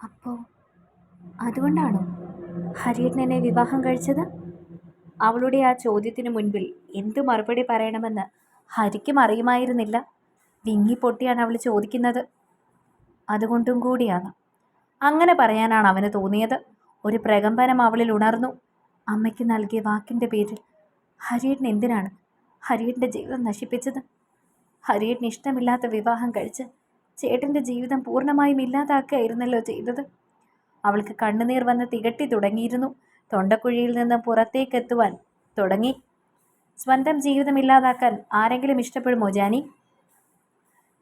അപ്പോൾ അതുകൊണ്ടാണോ ഹരിയേട്ടൻ എന്നെ വിവാഹം കഴിച്ചത്? അവളുടെ ആ ചോദ്യത്തിന് മുൻപിൽ എന്തു മറുപടി പറയണമെന്ന് ഹരിക്കും അറിയുമായിരുന്നില്ല. വിങ്ങിപ്പൊട്ടിയാണ് അവൾ ചോദിക്കുന്നത്. അതുകൊണ്ടും കൂടിയാണ്. അങ്ങനെ പറയാനാണ് അവന് തോന്നിയത്. ഒരു പ്രകമ്പനം അവളിൽ ഉണർന്നു. അമ്മയ്ക്ക് നൽകിയ വാക്കിൻ്റെ പേരിൽ ഹരിയേട്ടൻ എന്തിനാണ് ഹരിയേട്ടൻ്റെ ജീവിതം നശിപ്പിച്ചത്? ഹരിയേട്ടന് ഇഷ്ടമില്ലാത്ത വിവാഹം കഴിച്ച് ചേട്ടൻ്റെ ജീവിതം പൂർണ്ണമായും ഇല്ലാതാക്കുകയായിരുന്നല്ലോ ചെയ്തത്. അവൾക്ക് കണ്ണുനീർ വന്ന് തികട്ടി തുടങ്ങിയിരുന്നു. തൊണ്ടക്കുഴിയിൽ നിന്ന് പുറത്തേക്കെത്തുവാൻ തുടങ്ങി. സ്വന്തം ജീവിതം ഇല്ലാതാക്കാൻ ആരെങ്കിലും ഇഷ്ടപ്പെടുമോ ജാനി?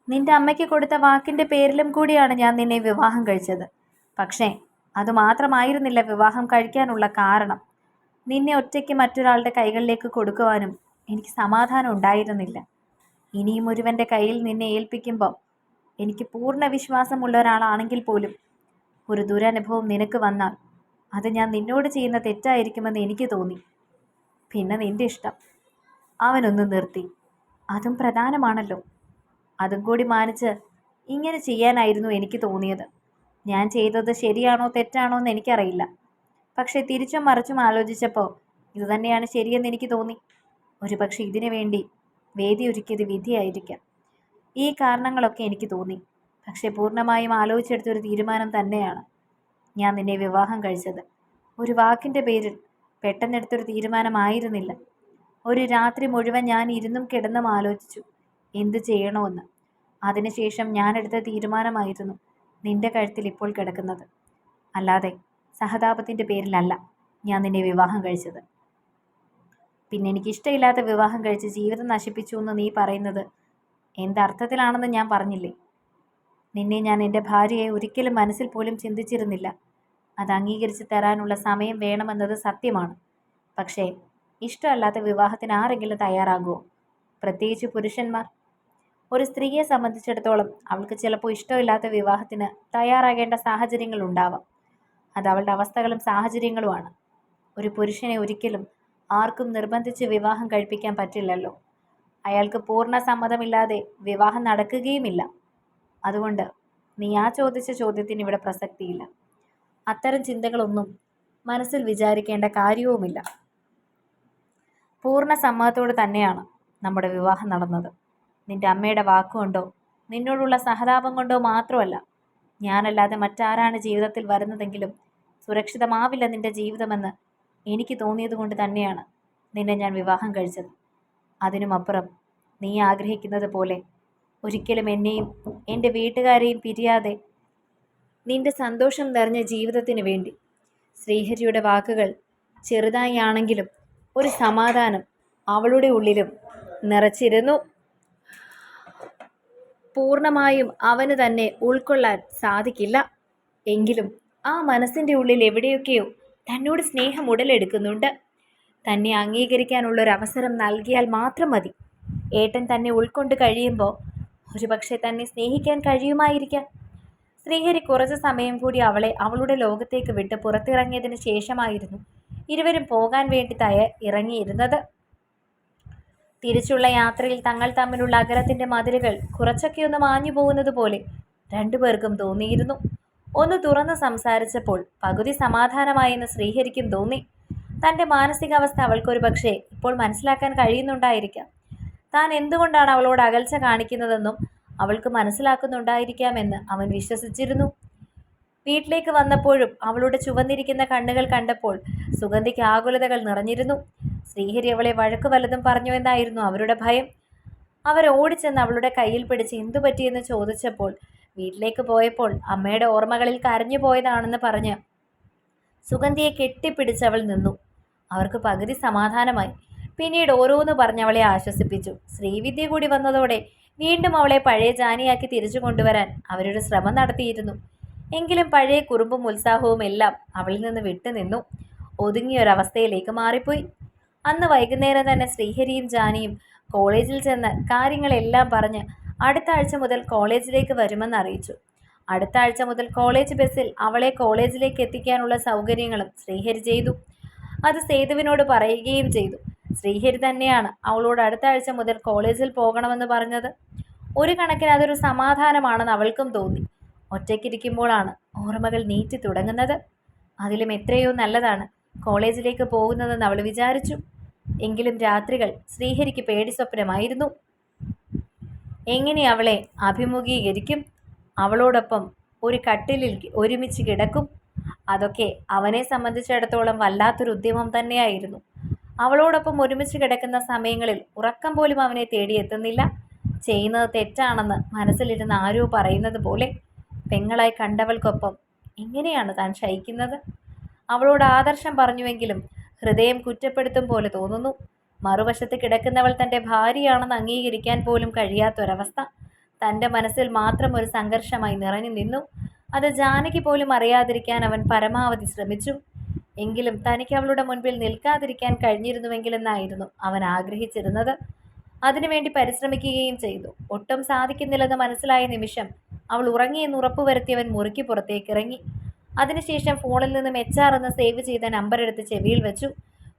നിന്റെ അമ്മയ്ക്ക് കൊടുത്ത വാക്കിൻ്റെ പേരിലും കൂടിയാണ് ഞാൻ നിന്നെ വിവാഹം കഴിച്ചത്. പക്ഷേ അതുമാത്രമായിരുന്നില്ല വിവാഹം കഴിക്കാനുള്ള കാരണം. നിന്നെ ഒറ്റയ്ക്ക് മറ്റൊരാളുടെ കൈകളിലേക്ക് കൊടുക്കുവാനും എനിക്ക് സമാധാനം ഉണ്ടായിരുന്നില്ല. ഇനിയും ഒരുവൻ്റെ കയ്യിൽ നിന്നെ ഏൽപ്പിക്കുമ്പോൾ എനിക്ക് പൂർണ്ണ വിശ്വാസമുള്ള ഒരാളാണെങ്കിൽ പോലും ഒരു ദുരനുഭവം നിനക്ക് വന്നാൽ അത് ഞാൻ നിന്നോട് ചെയ്യുന്ന തെറ്റായിരിക്കുമെന്ന് എനിക്ക് തോന്നി. പിന്നെ നിന്റെ ഇഷ്ടം. അവനൊന്ന് നിർത്തി. അതും പ്രധാനമാണല്ലോ. അതും കൂടി മാനിച്ച് ഇങ്ങനെ ചെയ്യാനായിരുന്നു എനിക്ക് തോന്നിയത്. ഞാൻ ചെയ്തത് ശരിയാണോ തെറ്റാണോ എന്ന് എനിക്കറിയില്ല. പക്ഷേ തിരിച്ചും മറിച്ചും ആലോചിച്ചപ്പോൾ ഇതുതന്നെയാണ് ശരിയെന്ന് എനിക്ക് തോന്നി. ഒരുപക്ഷെ ഇതിനു വേണ്ടി വേദി ഒരുക്കിയത് വിധിയായിരിക്കാം. ഈ കാരണങ്ങളൊക്കെ എനിക്ക് തോന്നി. പക്ഷേ പൂർണ്ണമായും ആലോചിച്ചെടുത്തൊരു തീരുമാനം തന്നെയാണ് ഞാൻ നിന്നെ വിവാഹം കഴിച്ചത്. ഒരു വാക്കിൻ്റെ പേരിൽ പെട്ടെന്നെടുത്തൊരു തീരുമാനമായിരുന്നില്ല. ഒരു രാത്രി മുഴുവൻ ഞാൻ ഇരുന്നും കിടന്നും ആലോചിച്ചു എന്ത് ചെയ്യണമെന്ന്. അതിനുശേഷം ഞാനെടുത്ത തീരുമാനമായിരുന്നു നിന്റെ കഴുത്തിൽ ഇപ്പോൾ കിടക്കുന്നത്. അല്ലാതെ സഹതാപത്തിൻ്റെ പേരിലല്ല ഞാൻ നിന്നെ വിവാഹം കഴിച്ചത്. പിന്നെ എനിക്കിഷ്ടമില്ലാത്ത വിവാഹം കഴിച്ച് ജീവിതം നശിപ്പിച്ചു എന്ന് നീ പറയുന്നത് എന്തർത്ഥത്തിലാണെന്ന് ഞാൻ പറഞ്ഞില്ലേ? നിന്നെ ഞാൻ എൻ്റെ ഭാര്യയെ ഒരിക്കലും മനസ്സിൽ പോലും ചിന്തിച്ചിരുന്നില്ല. അത് അംഗീകരിച്ച് തരാനുള്ള സമയം വേണമെന്നത് സത്യമാണ്. പക്ഷേ ഇഷ്ടമല്ലാത്ത വിവാഹത്തിന് ആരെങ്കിലും തയ്യാറാകുമോ? പ്രത്യേകിച്ച് പുരുഷന്മാർ. ഒരു സ്ത്രീയെ സംബന്ധിച്ചിടത്തോളം അവൾക്ക് ചിലപ്പോൾ ഇഷ്ടമില്ലാത്ത വിവാഹത്തിന് തയ്യാറാകേണ്ട സാഹചര്യങ്ങൾ ഉണ്ടാവാം. അത് അവളുടെ അവസ്ഥകളും സാഹചര്യങ്ങളുമാണ്. ഒരു പുരുഷനെ ഒരിക്കലും ആർക്കും നിർബന്ധിച്ച് വിവാഹം കഴിപ്പിക്കാൻ പറ്റില്ലല്ലോ. അയാൾക്ക് പൂർണ്ണ സമ്മതമില്ലാതെ വിവാഹം നടക്കുകയുമില്ല. അതുകൊണ്ട് നീ ആ ചോദിച്ച ചോദ്യത്തിന് ഇവിടെ പ്രസക്തിയില്ല. അത്തരം ചിന്തകളൊന്നും മനസ്സിൽ വിചാരിക്കേണ്ട കാര്യവുമില്ല. പൂർണ്ണ സമ്മതത്തോട് തന്നെയാണ് നമ്മുടെ വിവാഹം നടന്നത്. നിന്റെ അമ്മയുടെ വാക്കുകൊണ്ടോ നിന്നോടുള്ള സഹതാപം കൊണ്ടോ മാത്രമല്ല. ഞാനല്ലാതെ മറ്റാരാണ് ജീവിതത്തിൽ വരുന്നതെങ്കിലും സുരക്ഷിതമാവില്ല നിന്റെ ജീവിതമെന്ന് എനിക്ക് തോന്നിയത് കൊണ്ട് തന്നെയാണ് നിന്നെ ഞാൻ വിവാഹം കഴിച്ചത്. അതിനുമപ്പുറം നീ ആഗ്രഹിക്കുന്നത് പോലെ ഒരിക്കലും എന്നെയും എൻ്റെ വീട്ടുകാരെയും പിരിയാതെ നിന്റെ സന്തോഷം നിറഞ്ഞ ജീവിതത്തിന് വേണ്ടി. ശ്രീഹരിയുടെ വാക്കുകൾ ചെറുതായി ആണെങ്കിലും ഒരു സമാധാനം അവളുടെ ഉള്ളിലും നിറച്ചിരുന്നു. പൂർണ്ണമായും അവന് തന്നെ ഉൾക്കൊള്ളാൻ സാധിക്കില്ല. എങ്കിലും ആ മനസ്സിൻ്റെ ഉള്ളിൽ എവിടെയൊക്കെയോ തന്നോട് സ്നേഹം ഉടലെടുക്കുന്നുണ്ട്. തന്നെ അംഗീകരിക്കാനുള്ളൊരവസരം നൽകിയാൽ മാത്രം മതി. ഏട്ടൻ തന്നെ ഉൾക്കൊണ്ട് കഴിയുമ്പോൾ ഒരുപക്ഷെ തന്നെ സ്നേഹിക്കാൻ കഴിയുമായിരിക്കാം. ശ്രീഹരി കുറച്ച് സമയം കൂടി അവളെ അവളുടെ ലോകത്തേക്ക് വിട്ട് പുറത്തിറങ്ങിയതിന് ശേഷമായിരുന്നു ഇരുവരും പോകാൻ വേണ്ടി ഇറങ്ങിയിരുന്നത്. തിരിച്ചുള്ള യാത്രയിൽ തങ്ങൾ തമ്മിലുള്ള അകലത്തിൻ്റെ മതിലുകൾ കുറച്ചൊക്കെ ഒന്ന് മാഞ്ഞു പോകുന്നത് പോലെ രണ്ടുപേർക്കും തോന്നിയിരുന്നു. ഒന്ന് തുറന്ന് സംസാരിച്ചപ്പോൾ പകുതി സമാധാനമായെന്ന് ശ്രീഹരിക്കും തോന്നി. തൻ്റെ മാനസികാവസ്ഥ അവൾക്കൊരു പക്ഷേ ഇപ്പോൾ മനസ്സിലാക്കാൻ കഴിയുന്നുണ്ടായിരിക്കാം. താൻ എന്തുകൊണ്ടാണ് അവളോട് അകൽച്ച കാണിക്കുന്നതെന്നും അവൾക്ക് മനസ്സിലാക്കുന്നുണ്ടായിരിക്കാമെന്ന് അവൻ വിശ്വസിച്ചിരുന്നു. വീട്ടിലേക്ക് വന്നപ്പോഴും അവളുടെ ചുവന്നിരിക്കുന്ന കണ്ണുകൾ കണ്ടപ്പോൾ സുഗന്ധിക്ക് ആകുലതകൾ നിറഞ്ഞിരുന്നു. ശ്രീഹരി അവളെ വഴക്ക് വല്ലതും പറഞ്ഞു എന്നായിരുന്നു അവരുടെ ഭയം. അവർ ഓടിച്ചെന്ന് അവളുടെ കയ്യിൽ പിടിച്ച് എന്തു പറ്റിയെന്ന് ചോദിച്ചപ്പോൾ വീട്ടിലേക്ക് പോയപ്പോൾ അമ്മയുടെ ഓർമ്മകളിൽ കരഞ്ഞു പോയതാണെന്ന് പറഞ്ഞ് സുഗന്ധിയെ കെട്ടിപ്പിടിച്ചവൾ നിന്നു. അവർക്ക് പകുതി സമാധാനമായി. പിന്നീട് ഓരോന്ന് പറഞ്ഞ് അവളെ ആശ്വസിപ്പിച്ചു. ശ്രീവിദ്യ കൂടി വന്നതോടെ വീണ്ടും അവളെ പഴയ ജാനിയാക്കി തിരിച്ചു കൊണ്ടുവരാൻ അവരൊരു ശ്രമം നടത്തിയിരുന്നു. എങ്കിലും പഴയ കുറുമ്പും ഉത്സാഹവും എല്ലാം അവളിൽ നിന്ന് വിട്ടുനിന്നു. ഒതുങ്ങിയൊരവസ്ഥയിലേക്ക് മാറിപ്പോയി. അന്ന് വൈകുന്നേരം തന്നെ ശ്രീഹരിയും ജാനിയും കോളേജിൽ ചെന്ന് കാര്യങ്ങളെല്ലാം പറഞ്ഞ് അടുത്ത ആഴ്ച മുതൽ കോളേജിലേക്ക് വരുമെന്ന് അറിയിച്ചു. അടുത്ത ആഴ്ച മുതൽ കോളേജ് ബസ്സിൽ അവളെ കോളേജിലേക്ക് എത്തിക്കാനുള്ള സൗകര്യങ്ങളും ശ്രീഹരി ചെയ്തു. അത് സേതുവിനോട് പറയുകയും ചെയ്തു. ശ്രീഹരി തന്നെയാണ് അവളോട് അടുത്ത ആഴ്ച മുതൽ കോളേജിൽ പോകണമെന്ന് പറഞ്ഞത്. ഒരു കണക്കിന് അതൊരു സമാധാനമാണെന്ന് അവൾക്കും തോന്നി. ഒറ്റയ്ക്കിരിക്കുമ്പോഴാണ് ഓർമ്മകൾ നീറ്റി തുടങ്ങുന്നത്. അതിലും എത്രയോ നല്ലതാണ് കോളേജിലേക്ക് പോകുന്നതെന്ന് അവൾ വിചാരിച്ചു. എങ്കിലും രാത്രികൾ ശ്രീഹരിക്ക് പേടി സ്വപ്നമായിരുന്നു. എങ്ങനെ അവളെ അഭിമുഖീകരിക്കും? അവളോടൊപ്പം ഒരു കട്ടിലിൽ ഒരുമിച്ച് കിടക്കും? അതൊക്കെ അവനെ സംബന്ധിച്ചിടത്തോളം വല്ലാത്തൊരു ഉദ്യമം തന്നെയായിരുന്നു. അവളോടൊപ്പം ഒരുമിച്ച് കിടക്കുന്ന സമയങ്ങളിൽ ഉറക്കം പോലും അവനെ തേടിയെത്തുന്നില്ല. ചെയ്യുന്നത് തെറ്റാണെന്ന് മനസ്സിലിരുന്ന് ആരോ പറയുന്നത് പോലെ. പെങ്ങളായി കണ്ടവൾക്കൊപ്പം എങ്ങനെയാണ് താൻ ശയിക്കുന്നത്? അവളോട് ആദർശം പറഞ്ഞുവെങ്കിലും ഹൃദയം കുറ്റപ്പെടുത്തും പോലെ തോന്നുന്നു. മറുവശത്ത് കിടക്കുന്നവൾ തൻ്റെ ഭാര്യയാണെന്ന് അംഗീകരിക്കാൻ പോലും കഴിയാത്തൊരവസ്ഥ തൻ്റെ മനസ്സിൽ മാത്രം ഒരു സംഘർഷമായി നിറഞ്ഞു നിന്നു. അത് ജാനകി പോലും അറിയാതിരിക്കാൻ അവൻ പരമാവധി ശ്രമിച്ചു. എങ്കിലും തനിക്ക് അവളുടെ മുൻപിൽ നിൽക്കാതിരിക്കാൻ കഴിഞ്ഞിരുന്നുവെങ്കിലെന്നായിരുന്നു അവൻ ആഗ്രഹിച്ചിരുന്നത്. അതിനുവേണ്ടി പരിശ്രമിക്കുകയും ചെയ്തു. ഒട്ടും സാധിക്കുന്നില്ലെന്ന് മനസ്സിലായ നിമിഷം അവൾ ഉറങ്ങിയെന്ന് ഉറപ്പുവരുത്തിയവൻ മുറിക്ക് പുറത്തേക്കിറങ്ങി. അതിനുശേഷം ഫോണിൽ നിന്നും HR എന്ന് സേവ് ചെയ്ത നമ്പർ എടുത്ത് ചെവിയിൽ വെച്ചു.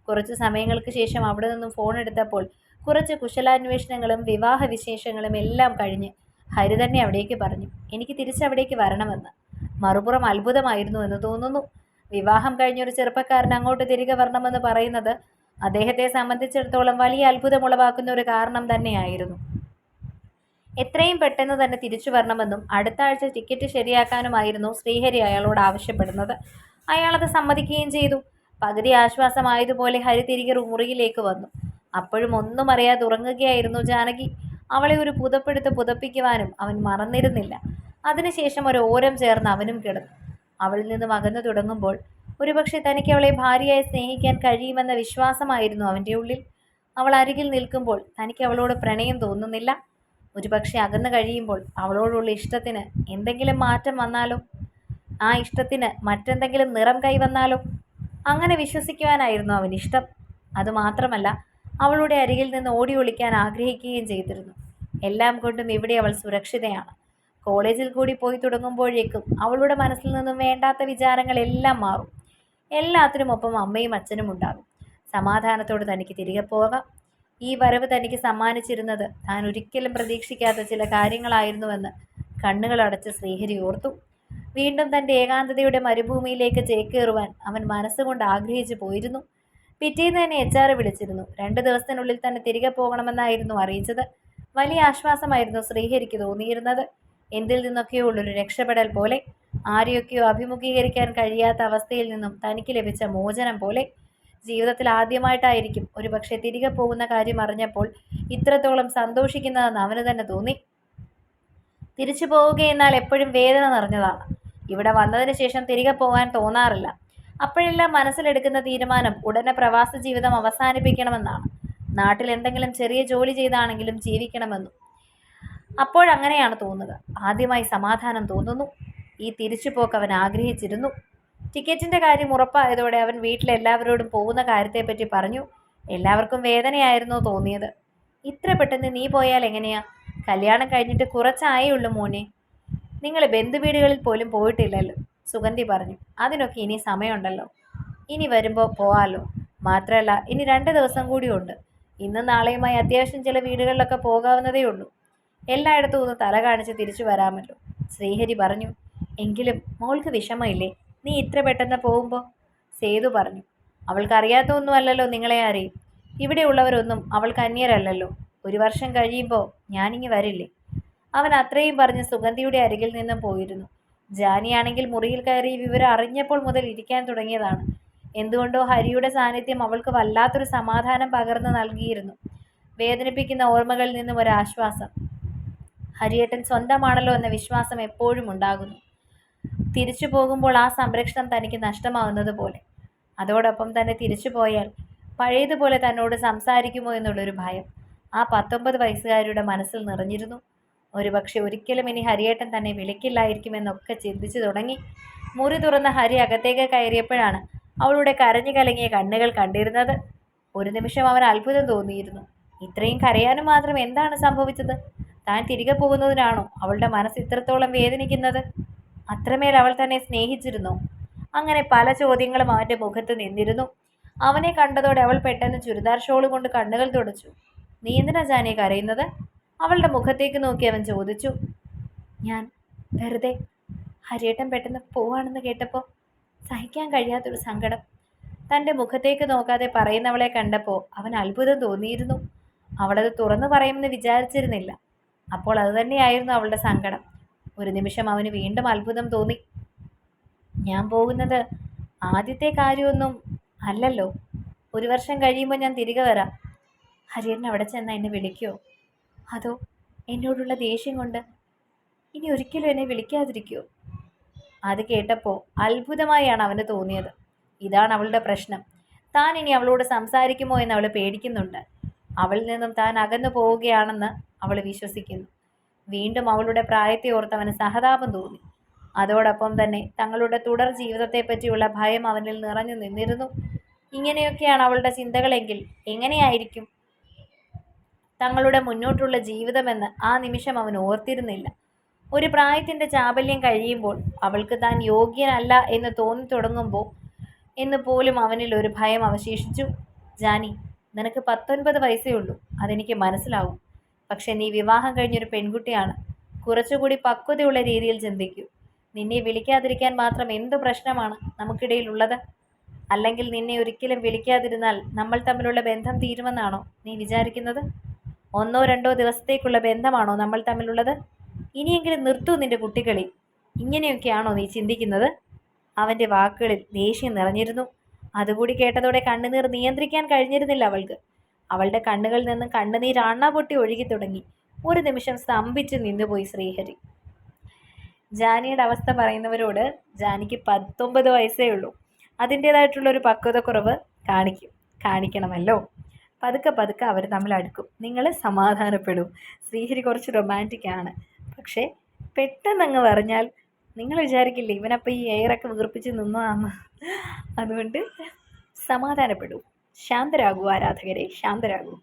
കുറച്ചു സമയങ്ങൾക്ക് ശേഷം അവിടെ നിന്നും ഫോൺ എടുത്തപ്പോൾ കുറച്ച് കുശലാന്വേഷണങ്ങളും വിവാഹ വിശേഷങ്ങളും എല്ലാം കഴിഞ്ഞ് ഹരി തന്നെ അവിടേക്ക് പറഞ്ഞു, എനിക്ക് തിരിച്ചവിടേക്ക് വരണമെന്ന്. മറുപുറം അത്ഭുതമായിരുന്നു എന്ന് തോന്നുന്നു. വിവാഹം കഴിഞ്ഞൊരു ചെറുപ്പക്കാരൻ അങ്ങോട്ട് തിരികെ വരണമെന്ന് പറയുന്നത് അദ്ദേഹത്തെ സംബന്ധിച്ചിടത്തോളം വലിയ അത്ഭുതമുളവാക്കുന്ന ഒരു കാരണം തന്നെയായിരുന്നു. എത്രയും പെട്ടെന്ന് തന്നെ തിരിച്ചു വരണമെന്നും അടുത്ത ആഴ്ച ടിക്കറ്റ് ശരിയാക്കാനുമായിരുന്നു ശ്രീഹരി അയാളോട് ആവശ്യപ്പെടുന്നത്. അയാളത് സമ്മതിക്കുകയും ചെയ്തു. പകുതി ആശ്വാസമായതുപോലെ ഹരി തിരികെ മുറിയിലേക്ക് വന്നു. അപ്പോഴും ഒന്നും അറിയാതെ ഉറങ്ങുകയായിരുന്നു ജാനകി. അവളെ ഒരു പുതപ്പെടുത്ത് പുതപ്പിക്കുവാനും അവൻ മറന്നിരുന്നില്ല. അതിനുശേഷം ഒരു ഓരം ചേർന്ന് അവനും കിടന്നു. അവളിൽ നിന്നും അകന്നു തുടങ്ങുമ്പോൾ ഒരുപക്ഷെ തനിക്ക് അവളെ ഭാര്യയായി സ്നേഹിക്കാൻ കഴിയുമെന്ന വിശ്വാസമായിരുന്നു അവൻ്റെ ഉള്ളിൽ. അവൾ അരികിൽ നിൽക്കുമ്പോൾ തനിക്ക് അവളോട് പ്രണയം തോന്നുന്നില്ല. ഒരുപക്ഷെ അകന്നു കഴിയുമ്പോൾ അവളോടുള്ള ഇഷ്ടത്തിന് എന്തെങ്കിലും മാറ്റം വന്നാലോ? ആ ഇഷ്ടത്തിന് മറ്റെന്തെങ്കിലും നിറം കൈവന്നാലോ? അങ്ങനെ വിശ്വസിക്കുവാനായിരുന്നു അവനിഷ്ടം. അതുമാത്രമല്ല, അവളുടെ അരികിൽ നിന്ന് ഓടി ഒളിക്കാൻ ആഗ്രഹിക്കുകയും ചെയ്തിരുന്നു. എല്ലാം കൊണ്ടും ഇവിടെ അവൾ സുരക്ഷിതയാണ്. കോളേജിൽ കൂടി പോയി തുടങ്ങുമ്പോഴേക്കും അവളുടെ മനസ്സിൽ നിന്നും വേണ്ടാത്ത വിചാരങ്ങളെല്ലാം മാറും. എല്ലാത്തിനുമൊപ്പം അമ്മയും അച്ഛനും ഉണ്ടാകും. സമാധാനത്തോട് തനിക്ക് തിരികെ പോകാം. ഈ വരവ് തനിക്ക് സമ്മാനിച്ചിരുന്നത് താൻ ഒരിക്കലും പ്രതീക്ഷിക്കാത്ത ചില കാര്യങ്ങളായിരുന്നുവെന്ന് കണ്ണുകളടച്ച് ശ്രീഹരി ഓർത്തു. വീണ്ടും തൻ്റെ ഏകാന്തതയുടെ മരുഭൂമിയിലേക്ക് ചേക്കേറുവാൻ അവൻ മനസ്സുകൊണ്ട് ആഗ്രഹിച്ചു പോയിരുന്നു. പിറ്റേന്ന് തന്നെ HR വിളിച്ചിരുന്നു. 2 ദിവസത്തിനുള്ളിൽ തന്നെ തിരികെ പോകണമെന്നായിരുന്നു അറിയിച്ചത്. വലിയ ആശ്വാസമായിരുന്നു ശ്രീഹരിക്ക് തോന്നിയിരുന്നത്. എന്തിൽ നിന്നൊക്കെയോ ഉള്ളൊരു രക്ഷപ്പെടൽ പോലെ. ആരെയൊക്കെയോ അഭിമുഖീകരിക്കാൻ കഴിയാത്ത അവസ്ഥയിൽ നിന്നും തനിക്ക് ലഭിച്ച മോചനം പോലെ. ജീവിതത്തിൽ ആദ്യമായിട്ടായിരിക്കും ഒരുപക്ഷെ തിരികെ പോകുന്ന കാര്യം അറിഞ്ഞപ്പോൾ ഇത്രത്തോളം സന്തോഷിക്കുന്നതെന്ന് അവന് തന്നെ തോന്നി. തിരിച്ചു പോവുകയെന്നാൽ എപ്പോഴും വേദന നിറഞ്ഞതാണ്. ഇവിടെ വന്നതിന് ശേഷം തിരികെ പോകാൻ തോന്നാറില്ല. അപ്പോഴെല്ലാം മനസ്സിലെടുക്കുന്ന തീരുമാനം ഉടനെ പ്രവാസ ജീവിതം അവസാനിപ്പിക്കണമെന്നാണ്. നാട്ടിൽ എന്തെങ്കിലും ചെറിയ ജോലി ചെയ്താണെങ്കിലും ജീവിക്കണമെന്നും അപ്പോഴങ്ങനെയാണ് തോന്നുക. ആദ്യമായി സമാധാനം തോന്നുന്നു. ഈ തിരിച്ചുപോക്ക് അവൻ ആഗ്രഹിച്ചിരുന്നു. ടിക്കറ്റിൻ്റെ കാര്യം ഉറപ്പായതോടെ അവൻ വീട്ടിലെല്ലാവരോടും പോകുന്ന കാര്യത്തെപ്പറ്റി പറഞ്ഞു. എല്ലാവർക്കും വേദനയായിരുന്നു തോന്നിയത്. ഇത്ര പെട്ടെന്ന് നീ പോയാൽ എങ്ങനെയാ? കല്യാണം കഴിഞ്ഞിട്ട് കുറച്ചായേ ഉള്ളൂ മോനെ. നിങ്ങൾ ബന്ധുവീടുകളിൽ പോലും പോയിട്ടില്ലല്ലോ, സുഗന്ധി പറഞ്ഞു. അതിനൊക്കെ ഇനി സമയമുണ്ടല്ലോ. ഇനി വരുമ്പോൾ പോവാലോ. മാത്രമല്ല ഇനി 2 ദിവസം കൂടിയുണ്ട്. ഇന്നും നാളെയുമായി അത്യാവശ്യം ചില വീടുകളിലൊക്കെ പോകാവുന്നതേ ഉള്ളൂ. എല്ലായിടത്തും ഒന്ന് തല കാണിച്ച് തിരിച്ചു വരാമല്ലോ, ശ്രീഹരി പറഞ്ഞു. എങ്കിലും മോൾക്ക് വിഷമമില്ലേ നീ ഇത്ര പെട്ടെന്ന് പോകുമ്പോൾ? സേതു പറഞ്ഞു. അവൾക്കറിയാത്തൊന്നുമല്ലല്ലോ നിങ്ങളെ ആരെയും. ഇവിടെയുള്ളവരൊന്നും അവൾക്ക് അന്യരല്ലല്ലോ. 1 വർഷം കഴിയുമ്പോൾ ഞാനിങ്ങി വരില്ലേ? അവൻ അത്രയും പറഞ്ഞ് സുഗന്ധിയുടെ അരികിൽ നിന്നും പോയിരുന്നു. ജാനിയാണെങ്കിൽ മുറിയിൽ കയറി വിവരം അറിഞ്ഞപ്പോൾ മുതൽ ഇരിക്കാൻ തുടങ്ങിയതാണ്. എന്തുകൊണ്ടോ ഹരിയുടെ സാന്നിധ്യം അവൾക്ക് വല്ലാത്തൊരു സമാധാനം പകർന്നു നൽകിയിരുന്നു. വേദനിപ്പിക്കുന്ന ഓർമ്മകളിൽ നിന്നും ഒരാശ്വാസം. ഹരിയേട്ടൻ സ്വന്തമാണല്ലോ എന്ന വിശ്വാസം എപ്പോഴും ഉണ്ടാകുന്നു. തിരിച്ചു പോകുമ്പോൾ ആ സംരക്ഷണം തനിക്ക് നഷ്ടമാവുന്നത് പോലെ. അതോടൊപ്പം തന്നെ തിരിച്ചു പോയാൽ പഴയതുപോലെ തന്നോട് സംസാരിക്കുമോ എന്നുള്ളൊരു ഭയം ആ 19 വയസ്സുകാരിയുടെ മനസ്സിൽ നിറഞ്ഞിരുന്നു. ഒരുപക്ഷെ ഒരിക്കലും ഇനി ഹരിയേട്ടൻ തന്നെ വിളിക്കില്ലായിരിക്കുമെന്നൊക്കെ ചിന്തിച്ചു തുടങ്ങി. മുറി തുറന്ന ഹരി അകത്തേക്ക് കയറിയപ്പോഴാണ് അവളുടെ കരഞ്ഞു കലങ്ങിയ കണ്ണുകൾ കണ്ടിരുന്നത്. ഒരു നിമിഷം അവൻ അത്ഭുതം തോന്നിയിരുന്നു. ഇത്രയും കരയാനും മാത്രം എന്താണ് സംഭവിച്ചത്? താൻ തിരികെ പോകുന്നതിനാണോ അവളുടെ മനസ്സ് ഇത്രത്തോളം വേദനിക്കുന്നത്? അത്രമേൽ അവൾ തന്നെ സ്നേഹിച്ചിരുന്നോ? അങ്ങനെ പല ചോദ്യങ്ങളും അവൻ്റെ മുഖത്ത് നിന്നിരുന്നു. അവനെ കണ്ടതോടെ അവൾ പെട്ടെന്ന് ചുരിദാർ ഷോള് കൊണ്ട് കണ്ണുകൾ തുടച്ചു. നീ എന്തിനാ ജാനിയെ കരയുന്നത്? അവളുടെ മുഖത്തേക്ക് നോക്കി അവൻ ചോദിച്ചു. ഞാൻ വെറുതെ ഹരിയേട്ടൻ പെട്ടെന്ന് പോവാണെന്ന് കേട്ടപ്പോൾ സഹിക്കാൻ കഴിയാത്തൊരു സങ്കടം. തൻ്റെ മുഖത്തേക്ക് നോക്കാതെ പറയുന്നവളെ കണ്ടപ്പോൾ അവൻ അത്ഭുതം തോന്നിയിരുന്നു. അവളത് തുറന്നു പറയുമെന്ന് വിചാരിച്ചിരുന്നില്ല. അപ്പോൾ അതുതന്നെയായിരുന്നു അവളുടെ സങ്കടം. ഒരു നിമിഷം അവന് വീണ്ടും അത്ഭുതം തോന്നി. ഞാൻ പോകുന്നത് ആദ്യത്തെ കാര്യമൊന്നും അല്ലല്ലോ. 1 വർഷം കഴിയുമ്പോൾ ഞാൻ തിരികെ വരാം. ഹരിയേട്ടൻ അവിടെ ചെന്ന് എന്നെ വിളിക്കുമോ? അതോ എന്നോടുള്ള ദേഷ്യം കൊണ്ട് ഇനി ഒരിക്കലും എന്നെ വിളിക്കാതിരിക്കുമോ? അത് കേട്ടപ്പോൾ അത്ഭുതമായാണ് അവന് തോന്നിയത്. ഇതാണ് അവളുടെ പ്രശ്നം. താൻ ഇനി അവളോട് സംസാരിക്കുമോ എന്ന് അവൾ പേടിക്കുന്നുണ്ട്. അവളിൽ നിന്നും താൻ അകന്നു പോവുകയാണെന്ന് അവൾ വിശ്വസിക്കുന്നു. വീണ്ടും അവളുടെ പ്രായത്തെ ഓർത്ത് അവന് സഹതാപം തോന്നി. അതോടൊപ്പം തന്നെ തങ്ങളുടെ തുടർ ജീവിതത്തെപ്പറ്റിയുള്ള ഭയം അവനിൽ നിറഞ്ഞു നിന്നിരുന്നു. ഇങ്ങനെയൊക്കെയാണ് അവളുടെ ചിന്തകളെങ്കിൽ എങ്ങനെയായിരിക്കും തങ്ങളുടെ മുന്നോട്ടുള്ള ജീവിതമെന്ന് ആ നിമിഷം അവൻ ഓർത്തിരുന്നില്ല. ഒരു പ്രായത്തിൻ്റെ ചാബല്യം കഴിയുമ്പോൾ അവൾക്ക് താൻ യോഗ്യനല്ല എന്ന് തോന്നി തുടങ്ങുമ്പോൾ എന്ന് പോലും അവനിൽ ഒരു ഭയം അവശേഷിച്ചു. ജാനി, നിനക്ക് 19 വയസ്സേ ഉള്ളൂ, അതെനിക്ക് മനസ്സിലാവും. പക്ഷെ നീ വിവാഹം കഴിഞ്ഞൊരു പെൺകുട്ടിയാണ്. കുറച്ചുകൂടി പക്വതയുള്ള രീതിയിൽ ചിന്തിക്കൂ. നിന്നെ വിളിക്കാതിരിക്കാൻ മാത്രം എന്തു പ്രശ്നമാണ് നമുക്കിടയിലുള്ളത്? അല്ലെങ്കിൽ നിന്നെ ഒരിക്കലും വിളിക്കാതിരുന്നാൽ നമ്മൾ തമ്മിലുള്ള ബന്ധം തീരുമെന്നാണോ നീ വിചാരിക്കുന്നത്? 1-2 ദിവസത്തേക്കുള്ള ബന്ധമാണോ നമ്മൾ തമ്മിലുള്ളത്? ഇനിയെങ്കിലും നിർത്തൂ നിന്റെ കുട്ടികളി. ഇങ്ങനെയൊക്കെയാണോ നീ ചിന്തിക്കുന്നത്? അവൻ്റെ വാക്കുകളിൽ ദേഷ്യം നിറഞ്ഞിരുന്നു. അതുകൂടി കേട്ടതോടെ കണ്ണുനീർ നിയന്ത്രിക്കാൻ കഴിഞ്ഞിരുന്നില്ല അവൾക്ക്. അവളുടെ കണ്ണുകളിൽ നിന്ന് കണ്ണുനീർ അണ പൊട്ടി ഒഴുകി തുടങ്ങി. ഒരു നിമിഷം സ്തംഭിച്ച് നിന്നുപോയി ശ്രീഹരി. ജാനിയുടെ അവസ്ഥ പറയുന്നവരോട് ജാനിക്ക് 19 വയസ്സേ ഉള്ളൂ. അതിൻ്റേതായിട്ടുള്ളൊരു പക്വതക്കുറവ് കാണിക്കണമല്ലോ. പതുക്കെ പതുക്കെ അവർ തമ്മിൽ അടുക്കും. നിങ്ങൾ സമാധാനപ്പെടൂ. ശ്രീഹരി കുറച്ച് റൊമാൻറ്റിക്കാണ്. പക്ഷേ പെട്ടെന്നങ്ങ് പറഞ്ഞാൽ നിങ്ങൾ വിചാരിക്കില്ലേ ഇവനപ്പം ഈ എയറൊക്കെ വീർപ്പിച്ച് നിന്നതാന്ന്. അതുകൊണ്ട് സമാധാനപ്പെടൂ. ശാന്തരാകൂ ആരാധകരെ, ശാന്തരാകൂ.